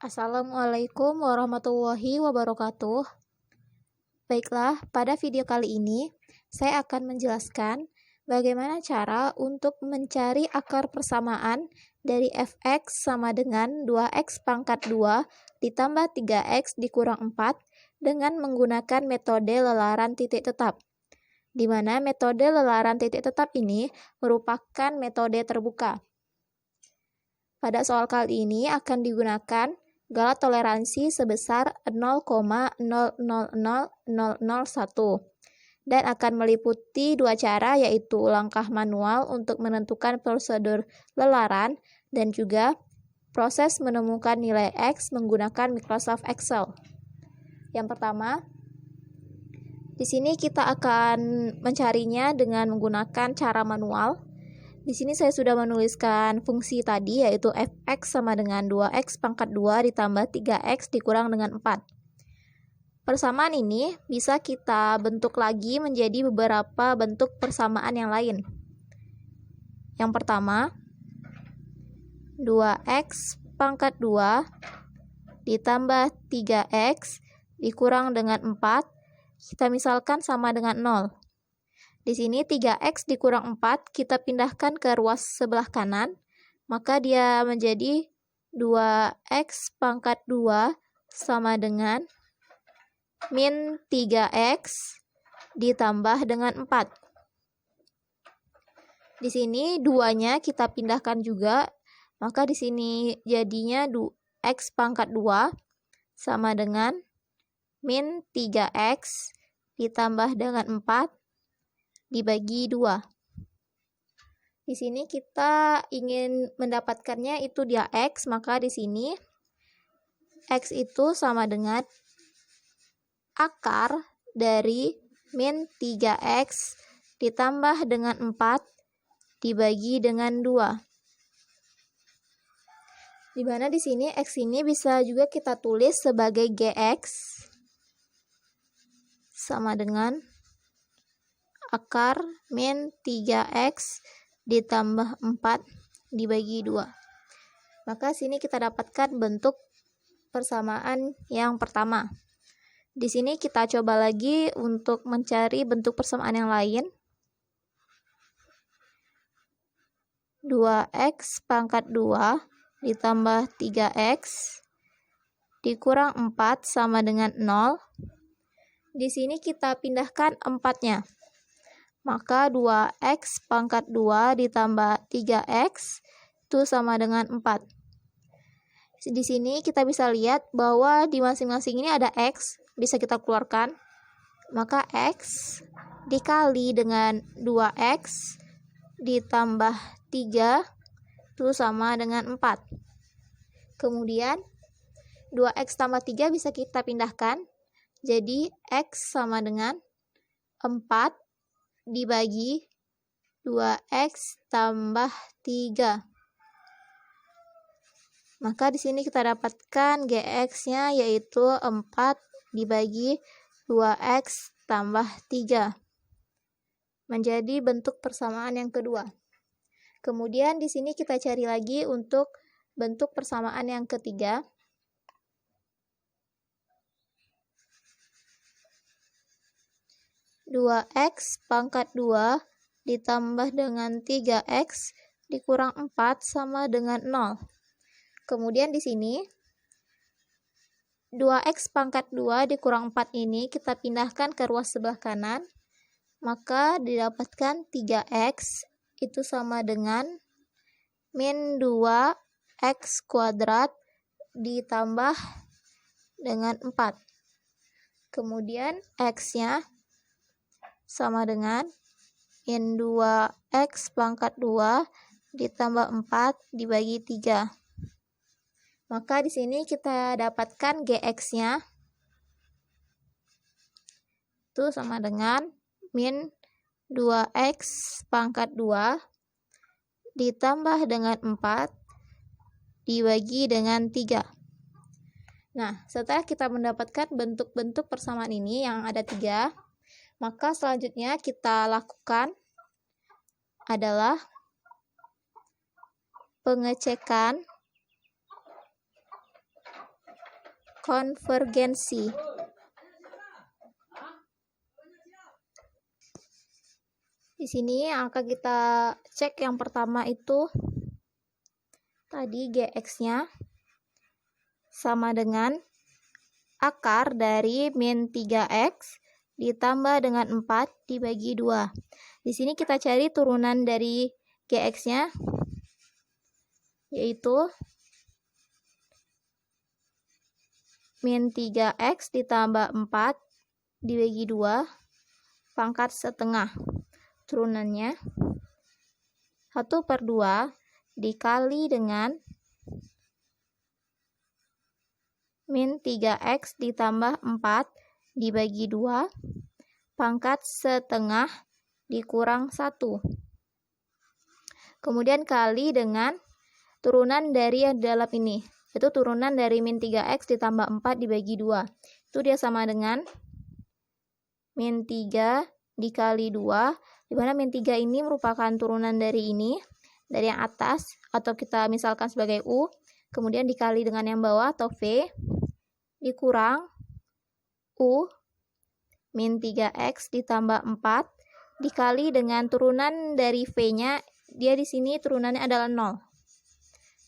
Assalamualaikum warahmatullahi wabarakatuh. Baiklah, pada video kali ini saya akan menjelaskan bagaimana cara untuk mencari akar persamaan dari fx sama dengan 2x pangkat 2 ditambah 3x dikurang 4 dengan menggunakan metode lelaran titik tetap, di mana metode lelaran titik tetap ini merupakan metode terbuka. Pada soal kali ini akan digunakan skala toleransi sebesar 0,000001 dan akan meliputi dua cara, yaitu langkah manual untuk menentukan prosedur lelaran dan juga proses menemukan nilai X menggunakan Microsoft Excel. Yang pertama, di sini kita akan mencarinya dengan menggunakan cara manual. Di sini saya sudah menuliskan fungsi tadi, yaitu fx sama dengan 2x pangkat 2 ditambah 3x dikurang dengan 4. Persamaan ini bisa kita bentuk lagi menjadi beberapa bentuk persamaan yang lain. Yang pertama, 2x pangkat 2 ditambah 3x dikurang dengan 4, kita misalkan sama dengan 0. Di sini 3x dikurang 4 kita pindahkan ke ruas sebelah kanan, maka dia menjadi 2x pangkat 2 sama dengan min 3x ditambah dengan 4. Di sini 2-nya kita pindahkan juga, maka di sini jadinya x pangkat 2 sama dengan min 3x ditambah dengan 4 dibagi 2. Di sini kita ingin mendapatkannya itu dia X, maka di sini X itu sama dengan akar dari min 3X ditambah dengan 4 dibagi dengan 2. Di mana di sini X ini bisa juga kita tulis sebagai GX sama dengan akar min 3x ditambah 4 dibagi 2. Maka sini kita dapatkan bentuk persamaan yang pertama. Di sini kita coba lagi untuk mencari bentuk persamaan yang lain. 2x pangkat 2 ditambah 3x dikurang 4 sama dengan 0. Di sini kita pindahkan 4-nya. Maka 2x pangkat 2 ditambah 3x itu sama dengan 4. Di sini kita bisa lihat bahwa di masing-masing ini ada x, bisa kita keluarkan. Maka x dikali dengan 2x ditambah 3 itu sama dengan 4. Kemudian 2x tambah 3 bisa kita pindahkan. Jadi x sama dengan 4 dibagi 2x tambah 3. Maka di sini kita dapatkan GX-nya yaitu 4 dibagi 2x tambah 3. Menjadi bentuk persamaan yang kedua. Kemudian di sini kita cari lagi untuk bentuk persamaan yang ketiga. 2x pangkat 2 ditambah dengan 3x dikurang 4 sama dengan 0. Kemudian di sini 2x pangkat 2 dikurang 4 ini kita pindahkan ke ruas sebelah kanan, maka didapatkan 3x itu sama dengan min 2x kuadrat ditambah dengan 4. Kemudian x-nya sama dengan min 2x pangkat 2 ditambah 4 dibagi 3. Maka di sini kita dapatkan GX-nya itu sama dengan min 2x pangkat 2 ditambah dengan 4 dibagi dengan 3. Nah, setelah kita mendapatkan bentuk-bentuk persamaan ini yang ada 3, maka selanjutnya kita lakukan adalah pengecekan konvergensi. Di sini yang akan kita cek yang pertama itu tadi Gx-nya sama dengan akar dari min 3x ditambah dengan 4 dibagi 2. Di sini kita cari turunan dari Gx-nya, yaitu min 3x ditambah 4 dibagi 2 pangkat setengah. Turunannya 1/2 dikali dengan min 3x ditambah 4 dibagi 2 pangkat setengah dikurang 1. Kemudian kali dengan turunan dari yang di dalam ini, itu turunan dari min 3x ditambah 4 dibagi 2. Itu dia sama dengan min 3 dikali 2, di mana min 3 ini merupakan turunan dari ini, dari yang atas, atau kita misalkan sebagai U, kemudian dikali dengan yang bawah atau V, dikurang U min 3x ditambah 4 dikali dengan turunan dari V-nya, dia di sini turunannya adalah 0.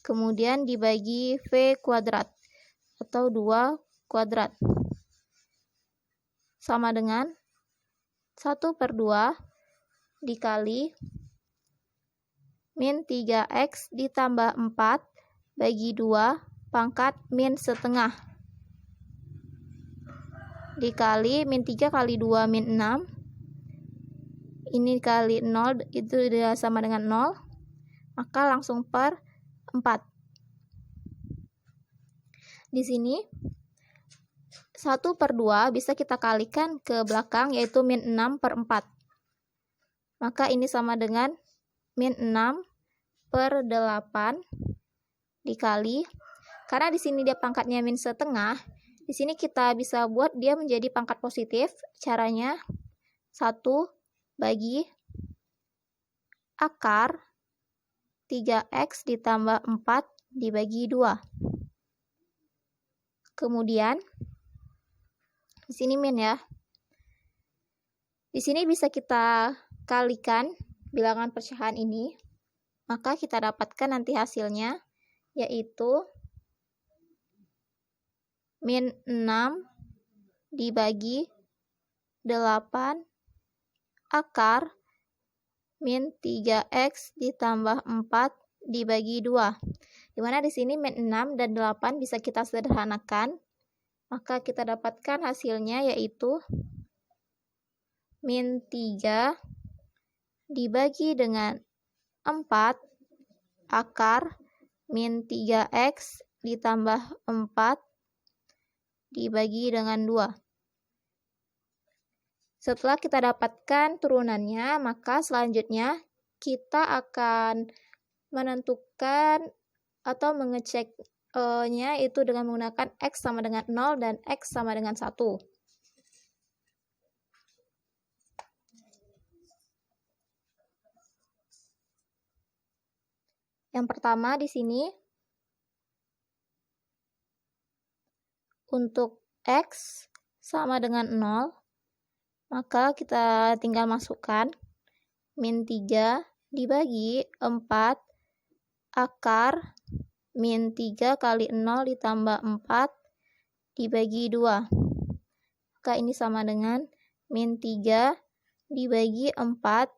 Kemudian dibagi V kuadrat atau 2 kuadrat. Sama dengan 1/2 dikali min 3x ditambah 4 bagi 2 pangkat min setengah dikali min 3 kali 2 min 6, ini kali 0 itu dia sama dengan 0, maka langsung per 4. Di sini 1/2 bisa kita kalikan ke belakang, yaitu min 6/4, maka ini sama dengan min 6/8 dikali, karena di sini dia pangkatnya min setengah, di sini kita bisa buat dia menjadi pangkat positif. Caranya 1 bagi akar 3x ditambah 4 dibagi 2. Kemudian di sini min ya. Di sini bisa kita kalikan bilangan pecahan ini, maka kita dapatkan nanti hasilnya, yaitu min 6 dibagi 8 akar min 3x ditambah 4 dibagi 2. Dimana di sini min 6 dan 8 bisa kita sederhanakan, maka kita dapatkan hasilnya yaitu min 3 dibagi dengan 4 akar min 3x ditambah 4 dibagi dengan 2. Setelah kita dapatkan turunannya, maka selanjutnya kita akan menentukan atau mengeceknya itu dengan menggunakan x sama dengan 0 dan x sama dengan 1. Yang pertama di sini untuk x sama dengan 0, maka kita tinggal masukkan min 3 dibagi 4 akar min 3 kali 0 ditambah 4 dibagi 2. Maka ini sama dengan min 3 dibagi 4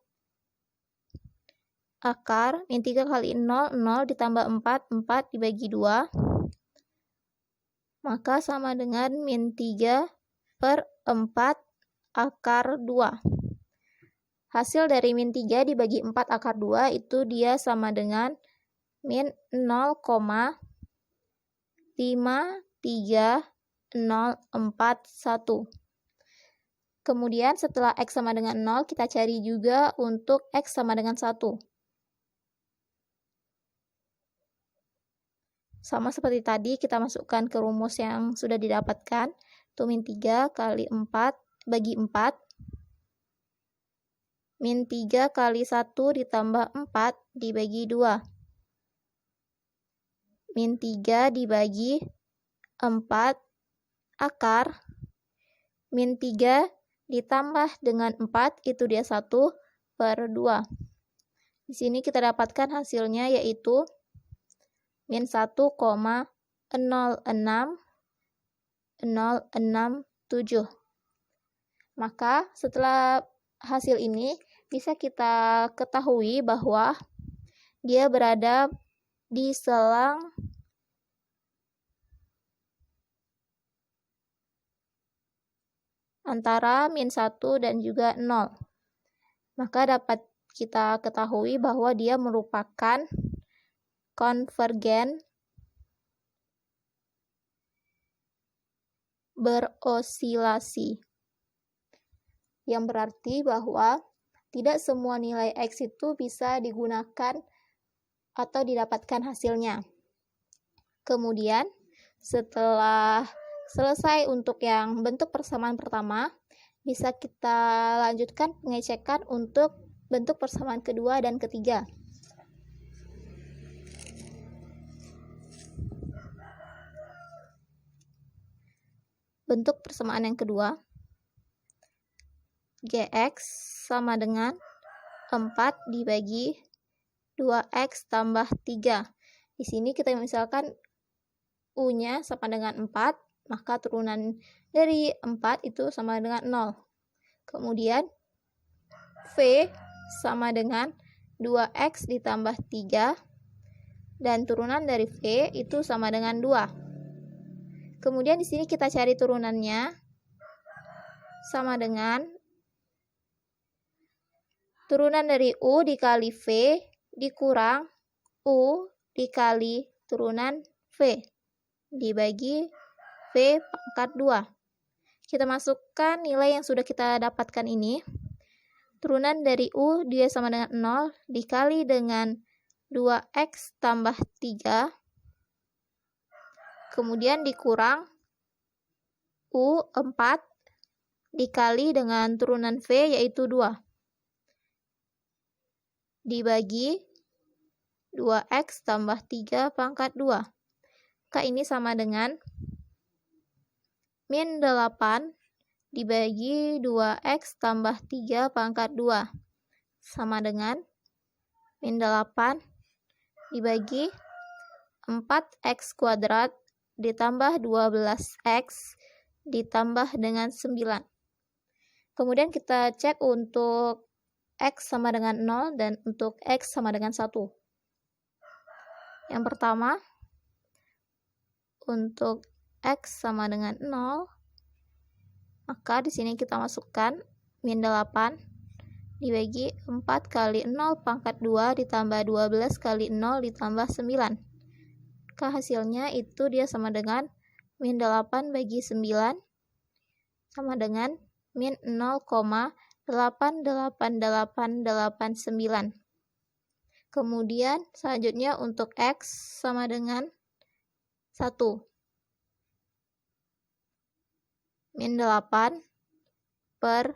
akar min 3 kali 0, 0 ditambah 4, 4 dibagi 2. Maka sama dengan min 3/4 akar 2. Hasil dari min 3 dibagi 4 akar 2 itu dia sama dengan min 0,53041. Kemudian setelah x sama dengan 0, kita cari juga untuk x sama dengan 1. Sama seperti tadi, kita masukkan ke rumus yang sudah didapatkan. Itu min 3 kali 4 bagi 4. Min 3 kali 1 ditambah 4 dibagi 2. Min 3 dibagi 4 akar min 3 ditambah dengan 4, itu dia 1/2. Di sini kita dapatkan hasilnya yaitu min 1,06067. Maka setelah hasil ini bisa kita ketahui bahwa dia berada di selang antara min 1 dan juga 0. Maka dapat kita ketahui bahwa dia merupakan konvergen berosilasi. Yang berarti bahwa tidak semua nilai X itu bisa digunakan atau didapatkan hasilnya. Kemudian, setelah selesai untuk yang bentuk persamaan pertama, bisa kita lanjutkan pengecekan untuk bentuk persamaan kedua dan ketiga. Bentuk persamaan yang kedua, Gx sama dengan 4 dibagi 2x tambah 3. Di sini kita misalkan U-nya sama dengan 4, maka turunan dari 4 itu sama dengan 0. Kemudian V sama dengan 2x ditambah 3, dan turunan dari V itu sama dengan 2. Kemudian di sini kita cari turunannya, sama dengan turunan dari U dikali V dikurang U dikali turunan V dibagi V pangkat 2. Kita masukkan nilai yang sudah kita dapatkan ini. Turunan dari U dia sama dengan 0 dikali dengan 2x tambah 3. Kemudian dikurang U 4 dikali dengan turunan V yaitu 2. Dibagi 2x tambah 3 pangkat 2. Maka ini sama dengan min 8 dibagi 2x tambah 3 pangkat 2. Sama dengan min 8 dibagi 4x kuadrat ditambah 12x ditambah dengan 9. Kemudian kita cek untuk X sama dengan 0 dan untuk X sama dengan 1. Yang pertama, untuk X sama dengan 0, maka di sini kita masukkan min 8 dibagi 4 kali 0 pangkat 2 ditambah 12 kali 0 ditambah 9. Maka hasilnya itu dia sama dengan min 8 bagi 9 sama dengan min 0,88889. Kemudian selanjutnya untuk X sama dengan 1. Min 8 per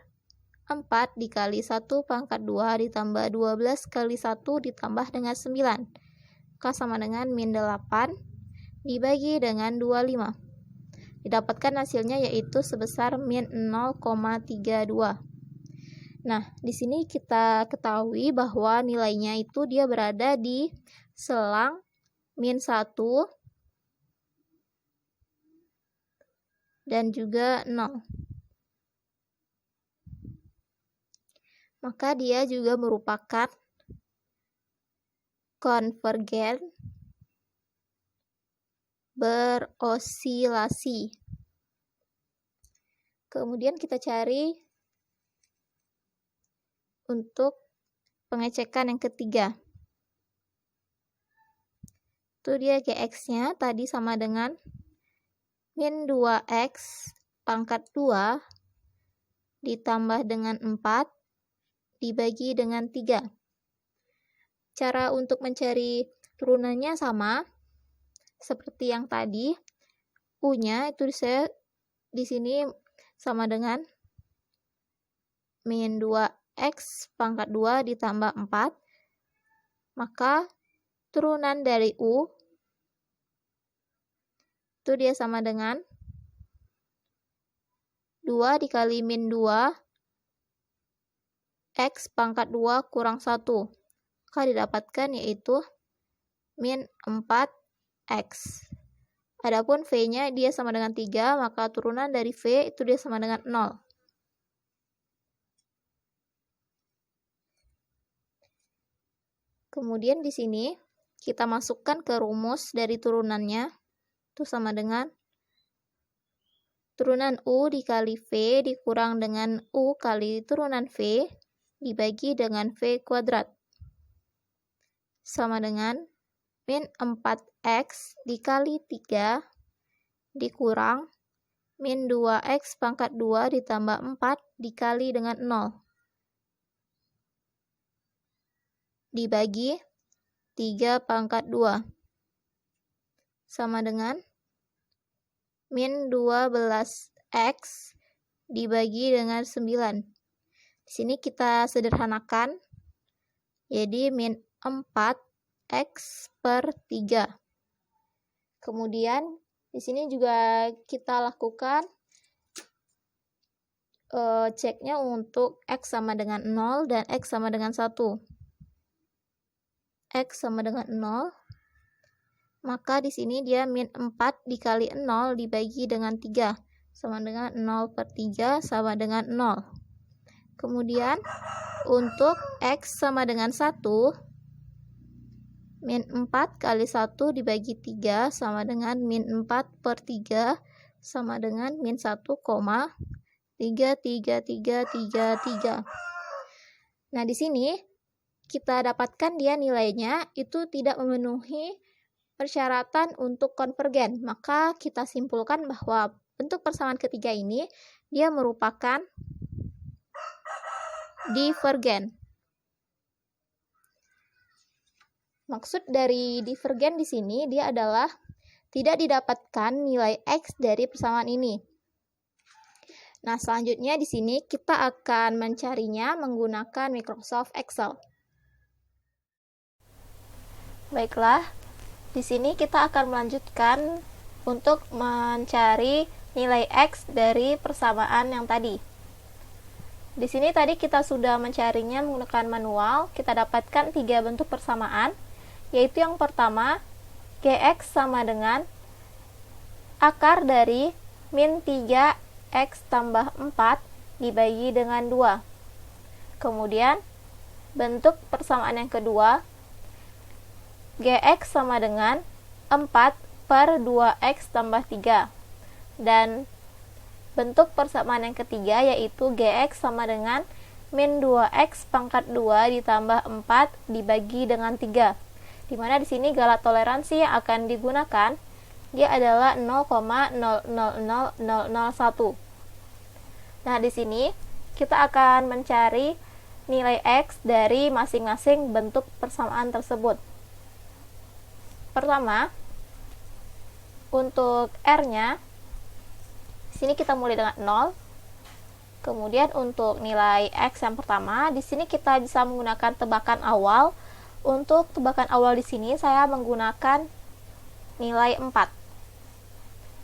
4 dikali 1 pangkat 2 ditambah 12 kali 1 ditambah dengan 9. Maka sama dengan min 8 dibagi dengan 25. Didapatkan hasilnya yaitu sebesar min 0,32. Nah, di sini kita ketahui bahwa nilainya itu dia berada di selang min 1 dan juga 0. Maka dia juga merupakan konvergen berosilasi. Kemudian kita cari untuk pengecekan yang ketiga. Itu dia Gx-nya tadi sama dengan min 2x pangkat 2 ditambah dengan 4 dibagi dengan 3. Cara untuk mencari turunannya sama seperti yang tadi. U-nya itu saya di sini sama dengan min 2x pangkat 2 ditambah 4. Maka turunan dari U itu dia sama dengan 2 dikali min 2, X pangkat 2 kurang 1. Maka didapatkan yaitu min 4X. Adapun V-nya dia sama dengan 3, maka turunan dari V itu dia sama dengan 0. Kemudian di sini kita masukkan ke rumus dari turunannya, itu sama dengan turunan U dikali V dikurang dengan U kali turunan V dibagi dengan V kuadrat. Sama dengan min 4X dikali 3 dikurang min 2X pangkat 2 ditambah 4 dikali dengan 0. Dibagi 3 pangkat 2. Sama dengan min 12X dibagi dengan 9. Di sini kita sederhanakan, jadi min 4X per 3. Kemudian di sini juga kita lakukan ceknya untuk X sama dengan 0 dan X sama dengan 1. X sama dengan 0, maka di sini dia min 4 dikali 0 dibagi dengan 3, sama dengan 0 per 3 sama dengan 0. Kemudian untuk X sama dengan 1, min 4 kali 1 dibagi 3 sama dengan min 4 per 3 sama dengan min 1,33333. Nah, di sini kita dapatkan dia nilainya itu tidak memenuhi persyaratan untuk konvergen. Maka kita simpulkan bahwa bentuk persamaan ketiga ini dia merupakan divergen. Maksud dari divergen di sini dia adalah tidak didapatkan nilai X dari persamaan ini. Nah, selanjutnya di sini kita akan mencarinya menggunakan Microsoft Excel. Baiklah, di sini kita akan melanjutkan untuk mencari nilai X dari persamaan yang tadi. Di sini tadi kita sudah mencarinya menggunakan manual, kita dapatkan 3 bentuk persamaan, yaitu yang pertama, Gx sama dengan akar dari min 3X tambah 4 dibagi dengan 2. Kemudian, bentuk persamaan yang kedua, Gx sama dengan 4 per 2X tambah 3. Dan bentuk persamaan yang ketiga yaitu Gx sama dengan min 2X pangkat 2 ditambah 4 dibagi dengan 3. Dimana di sini galat toleransi yang akan digunakan dia adalah 0,000001. Nah, di sini kita akan mencari nilai X dari masing-masing bentuk persamaan tersebut. Pertama, untuk R-nya, di sini kita mulai dengan 0. Kemudian untuk nilai X yang pertama, di sini kita bisa menggunakan tebakan awal. Untuk tebakan awal di sini saya menggunakan nilai 4.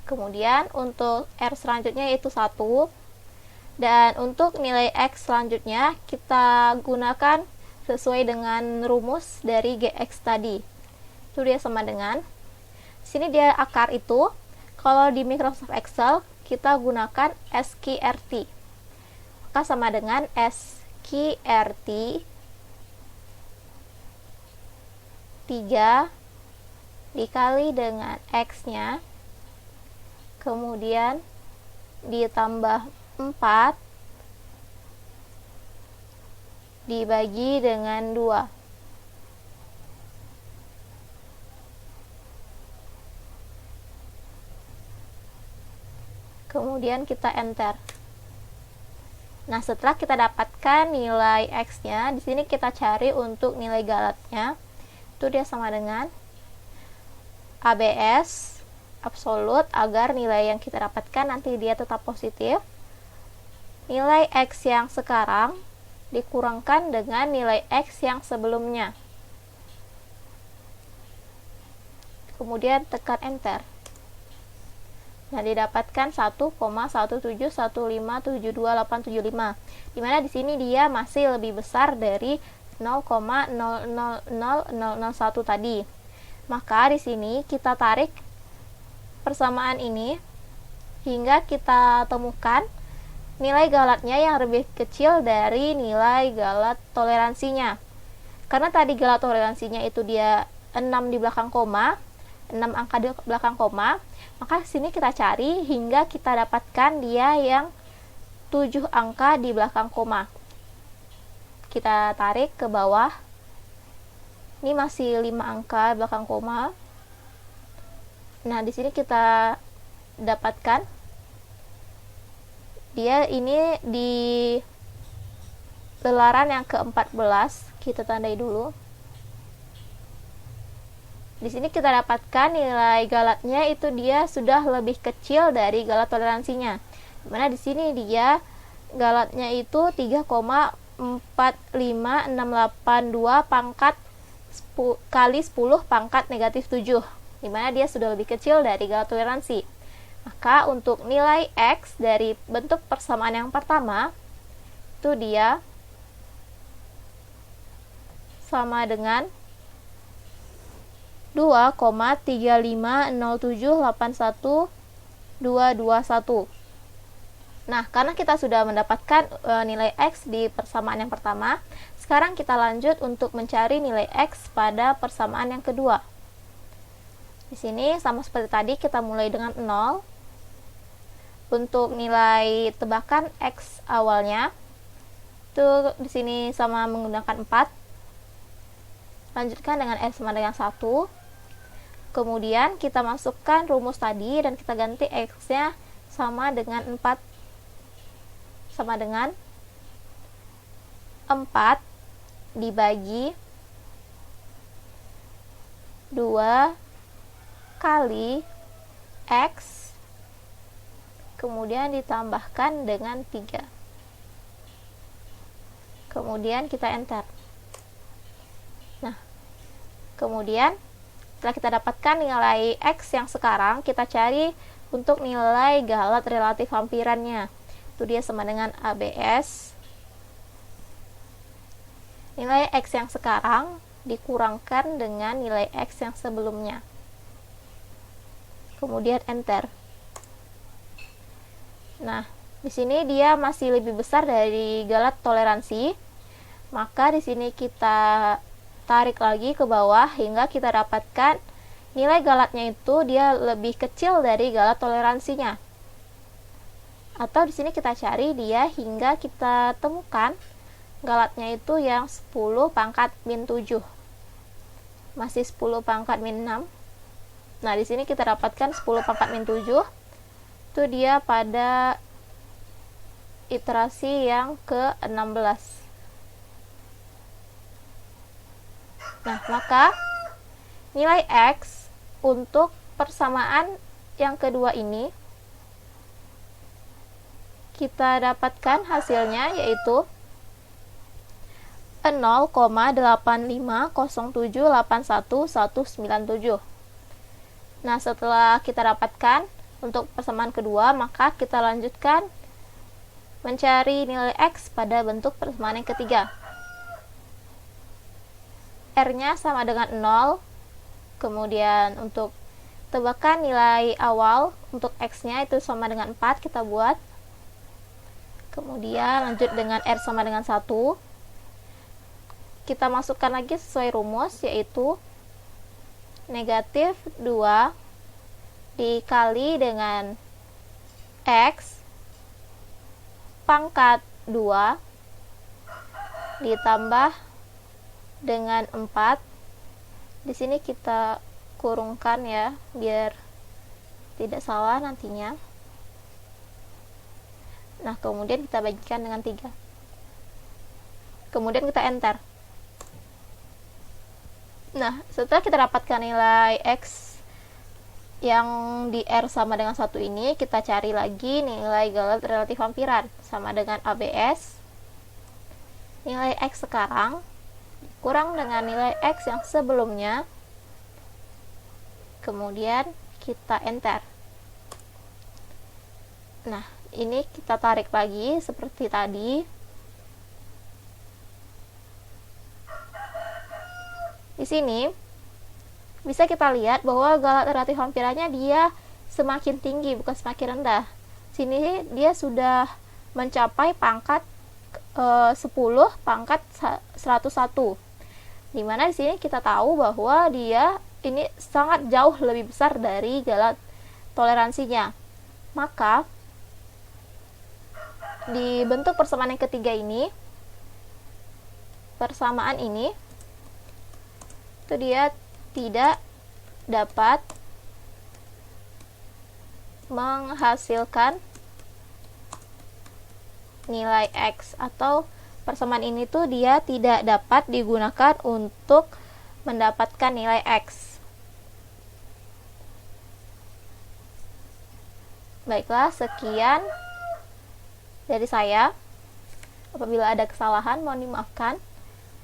Kemudian untuk R selanjutnya yaitu 1. Dan untuk nilai X selanjutnya kita gunakan sesuai dengan rumus dari Gx tadi. Itu dia sama dengan, sini dia akar itu, kalau di Microsoft Excel kita gunakan SQRT, maka sama dengan SQRT 3 dikali dengan X nya, kemudian ditambah 4 dibagi dengan 2. Kemudian kita enter. Nah, setelah kita dapatkan nilai X-nya, di sini kita cari untuk nilai galatnya. Itu dia sama dengan ABS absolut agar nilai yang kita dapatkan nanti dia tetap positif. Nilai X yang sekarang dikurangkan dengan nilai X yang sebelumnya. Kemudian tekan enter. Nah, didapatkan 1,171572,875. Dimana di sini dia masih lebih besar dari 0,000001 tadi. Maka di sini kita tarik persamaan ini hingga kita temukan nilai galatnya yang lebih kecil dari nilai galat toleransinya. Karena tadi galat toleransinya itu dia 6 di belakang koma, 6 angka di belakang koma, maka sini kita cari hingga kita dapatkan dia yang 7 angka di belakang koma. Kita tarik ke bawah. Ini masih 5 angka di belakang koma. Nah, di sini kita dapatkan dia ini di lelaran yang ke-14. Kita tandai dulu. Di sini kita dapatkan nilai galatnya itu dia sudah lebih kecil dari galat toleransinya. Dimana di sini dia galatnya itu 3,45682 pangkat kali 10 pangkat negatif 7. Dimana dia sudah lebih kecil dari galat toleransi. Maka untuk nilai X dari bentuk persamaan yang pertama itu dia sama dengan 2,350781,221. Nah, karena kita sudah mendapatkan nilai X di persamaan yang pertama, sekarang kita lanjut untuk mencari nilai X pada persamaan yang kedua. Di sini sama seperti tadi, kita mulai dengan 0. Untuk nilai tebakan X awalnya itu di sini sama menggunakan 4. Lanjutkan dengan R sama dengan 1. Kemudian kita masukkan rumus tadi dan kita ganti X-nya sama dengan 4. Sama dengan 4 dibagi 2 kali X, kemudian ditambahkan dengan 3. Kemudian kita enter. Nah, kemudian setelah kita dapatkan nilai X yang sekarang, kita cari untuk nilai galat relatif hampirannya. Itu dia sama dengan ABS. Nilai X yang sekarang dikurangkan dengan nilai X yang sebelumnya. Kemudian enter. Nah, di sini dia masih lebih besar dari galat toleransi. Maka di sini kita tarik lagi ke bawah hingga kita dapatkan nilai galatnya itu dia lebih kecil dari galat toleransinya. Atau di sini kita cari dia hingga kita temukan galatnya itu yang 10 pangkat min 7. Masih 10 pangkat min 6. Nah, di sini kita dapatkan 10 pangkat min 7. Itu dia pada iterasi yang ke-16. Nah, maka nilai X untuk persamaan yang kedua ini kita dapatkan hasilnya yaitu 0,85078197. Nah, setelah kita dapatkan untuk persamaan kedua, maka kita lanjutkan mencari nilai X pada bentuk persamaan yang ketiga. R-nya sama dengan 0. Kemudian untuk tebakan nilai awal untuk X-nya itu sama dengan 4, kita buat. Kemudian lanjut dengan R sama dengan 1. Kita masukkan lagi sesuai rumus, yaitu negatif 2 dikali dengan X pangkat 2 ditambah dengan 4. Di sini kita kurungkan ya, biar tidak salah nantinya. Nah, kemudian kita bagikan dengan 3. Kemudian kita enter. Nah, setelah kita dapatkan nilai X yang di R sama dengan 1 ini, kita cari lagi nilai galat relatif hampiran sama dengan ABS. Nilai X sekarang kurang dengan nilai X yang sebelumnya. Kemudian kita enter. Nah, ini kita tarik lagi seperti tadi. Di sini bisa kita lihat bahwa skala relatif hampirannya dia semakin tinggi, bukan semakin rendah. Sini dia sudah mencapai pangkat 10 pangkat 101. Dimana di sini kita tahu bahwa dia ini sangat jauh lebih besar dari skala toleransinya. Maka di bentuk persamaan yang ketiga ini, persamaan ini itu dia tidak dapat menghasilkan nilai X, atau persamaan ini tuh dia tidak dapat digunakan untuk mendapatkan nilai X. Baiklah, sekian dari saya. Apabila ada kesalahan mohon dimaafkan.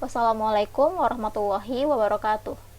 Wassalamualaikum warahmatullahi wabarakatuh.